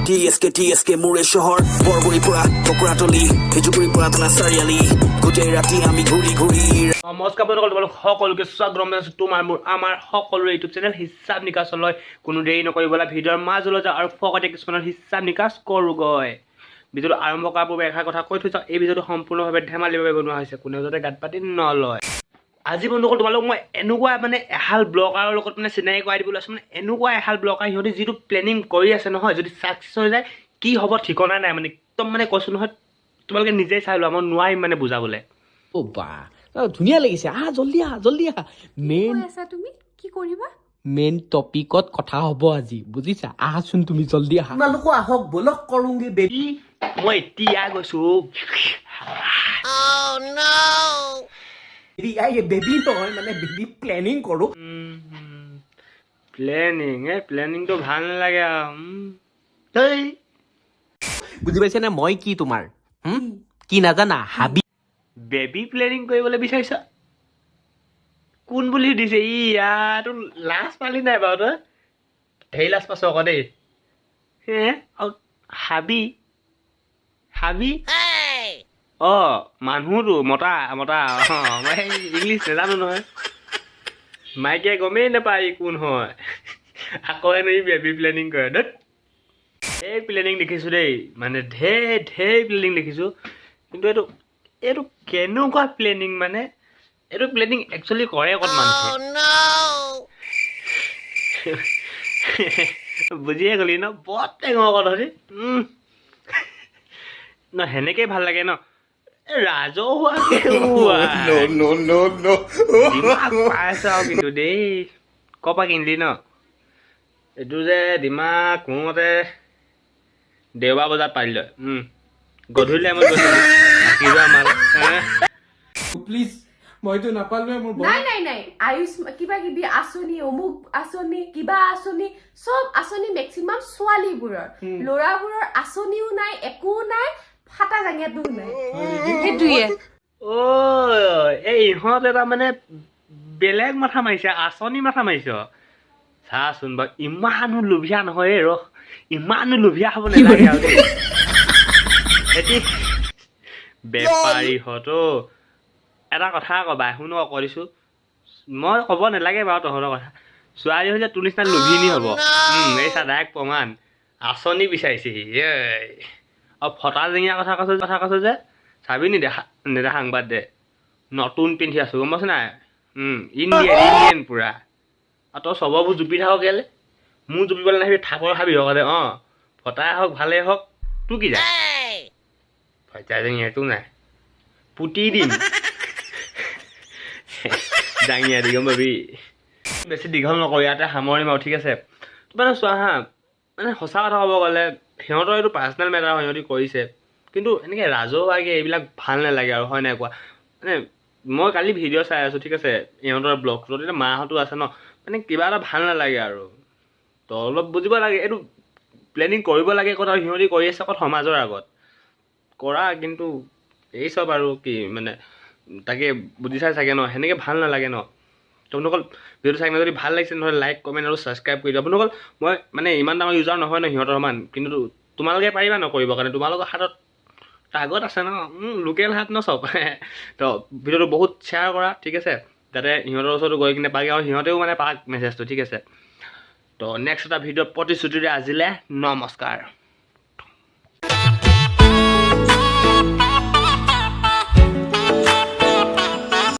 TSK মোৰে চহৰ বৰগুৰি পৰা টকৰাতলি খেজুগুৰি পৰা থানা চাৰিআলি গোটেই ৰাতি আমি ঘূৰি নমস্কাৰ বন্ধুসকল, তোমালোক সকলোকে স্বাগতম জনাইছোঁ তোমাৰ মোৰ আমাৰ সকলোৰে ইউটিউব চেনেল হিচাপ নিকাছলৈ। কোনো দেৰি নকৰিবলৈ ভিডিঅ'ৰ মাজলৈ যাওঁ আৰু ফকতে কিছুমানৰ হিচাপ নিকাছ কৰোঁগৈ। ভিডিঅ'টো আৰম্ভ কৰাৰ পূৰ্বে এষাৰ কথা কৈ থৈছোঁ, এই ভিডিঅ'টো সম্পূৰ্ণভাৱে ধেমালিৰ বাবে বনোৱা হৈছে, কোনেও যাতে গাত পাতি নলয়। আজি বন্ধুসকল তোমালোক মই এনেকুৱা এহাল ব্লগাৰৰ লগত চিনাকি কৰাই দিবলৈ আছোঁ। এনেকুৱা এহাল ব্লগাৰ, সিহঁতে যিটো প্লেনিং কৰি আছে নহয়, যদি ছাকচেছ হৈ যায় কি হ'ব ঠিকনা নাই। একদম কৈছোঁ নহয়, তোমালোকে নিজেই চাই লোৱা, মই নোৱাৰিম বুজাবলৈ। অ বা ধুনীয়া লাগিছে, আহা জল্দি আহা। মেইন টপিকত কথা হ'ব আজি, বুজিছা? আহাচোন তুমি জল্দি আহা। তোমালোকো আহক বলক কৰোঁগে বেবি। মই এতিয়া গৈছোঁ বেবি নহয় বেবি প্লেনিং কৰোঁ। প্লেনিংটো ভাল নালাগে আৰু বুজি পাইছে নে? মই কি তোমাৰ কি নাজানা? হাবি বেবী প্লেনিং কৰিবলৈ বিচাৰিছ? কোন বুলি সুধিছে? ইয়াতো লাজ পালি নাই বাৰু? তই ধেৰ লাজ পাইছ আকৌ দেই। হাবি মানুহটো মতা মই ইংলিছ নাজানো নহয়। মাইকে গমেই নাপায় কোন হয়, আকৌ ই বেবী প্লেনিং কৰে। ধেৰ প্লেনিং দেখিছোঁ দেই, ঢেৰ প্লেনিং দেখিছোঁ, কিন্তু এইটো কেনেকুৱা প্লেনিং? এইটো প্লেনিং একচুৱেলি কৰে ক'ত মানুহে? বুজিয়ে গ'লি ন? বৰ টেঙৰ কথা দেই। ন সেনেকেই ভাল লাগে ন, ৰাজহুৱাকে পাইছ আৰু। কিন্তু দেই ক'ৰ পৰা কিনিলি ন? এইটো যে ডিমাক মোৰ মতে দেওবাৰ বজাত পালি লয়। গধূলি টাইমত প্লিজ মইতো নাপালোৱে মোৰ নাই আয়ুষ কিবা কিবি আঁচনি, অমুক আঁচনি, কিবা আঁচনি, চব আঁচনি মেক্সিমাম ছোৱালীবোৰৰ, ল'ৰাবোৰৰ আঁচনিও নাই, একো নাই, ফাটা জাঙিয়াটোও নাই। সেইটোৱে এই ইহঁত এটা বেলেগ মাথা মাৰিছে, আঁচনি মাথা মাৰিছ। চাচোন বাৰু, ইমানো লোভীয়া নহয় ইমানো লোভীয়া হ'ব নালাগে আৰু দেই। বেপাৰীহঁতো এটা কথা ক'বা, শুনো কৈ দিছোঁ, মই ক'ব নালাগে বাৰু তহঁতৰ কথা। ছোৱালী হৈছে তোৰ নিচিনা লোভিনী হ'ব। এই চা ডাইৰেক্ট প্ৰমাণ, আঁচনি বিচাৰিছেহি। আৰু ফটা জেঙীয়া কথা কৈছ যে, চাবি নেদেখাং বাদ দে। নতুন পিন্ধি আছোঁ গম পাইছ নাই? ইণ্ডিয়ান পুৰা। আৰু তই চববোৰ জুপি থাক কেলে? মোৰ জুপিবলৈ নাহিবি, থাপৰ খাবি হকতে। ফটাই হওক ভালেই হওক, তোৰ কি যায়? ফটা জেঙীয়াটো নাই, পুতি দিম দাঙিয়া দি, গম পাবি? বেছি দীঘল নকৰোঁ, ইয়াতে সামৰিম আৰু, ঠিক আছে? চোৱা হা, সঁচা কথা ক'ব গ'লে সিহঁতৰ এইটো পাৰ্চনেল মেটাৰ হয়, সিহঁতি কৰিছে, কিন্তু এনেকৈ ৰাজহুৱাকৈ এইবিলাক ভাল নালাগে আৰু, হয় নাই কোৱা? মই কালি ভিডিঅ' চাই আছোঁ, ঠিক আছে? ইহঁতৰ ব্লগটোত এতিয়া মাহঁতো আছে ন, কিবা এটা ভাল নালাগে আৰু। তো অলপ বুজিব লাগে, এইটো প্লেনিং কৰিব লাগে ক'ত, আৰু সিহঁতি কৰি আছে ক'ত সমাজৰ আগত কৰা, কিন্তু এই চব আৰু কি তাকে বুজি চাগে ন, সেনেকৈ ভাল নালাগে ন। বন্ধুসকল ভিডিঅ'টো চাই যদি ভাল লাগিছে নহ'লে লাইক, কমেণ্ট আৰু ছাবস্ক্ৰাইব কৰি দিয়া। বন্ধুসকল মই ইমান ডাঙৰ ইউজাৰ নহয় ন সিহঁতৰ সমান, কিন্তু তোমালোকে পাৰিবা নকৰিবৰ কাৰণে, তোমালোকৰ হাতত কাগজ আছে ন, লোকেল হাত ন চব। তো ভিডিঅ'টো বহুত শ্বেয়াৰ কৰা, ঠিক আছে? যাতে সিহঁতৰ ওচৰতো গৈ কিনে পাগে আৰু সিহঁতেও পাক মেছেজটো, ঠিক আছে? তো নেক্সট এটা ভিডিঅ'ত প্ৰতিশ্ৰুতিৰে আজিলৈ নমস্কাৰ।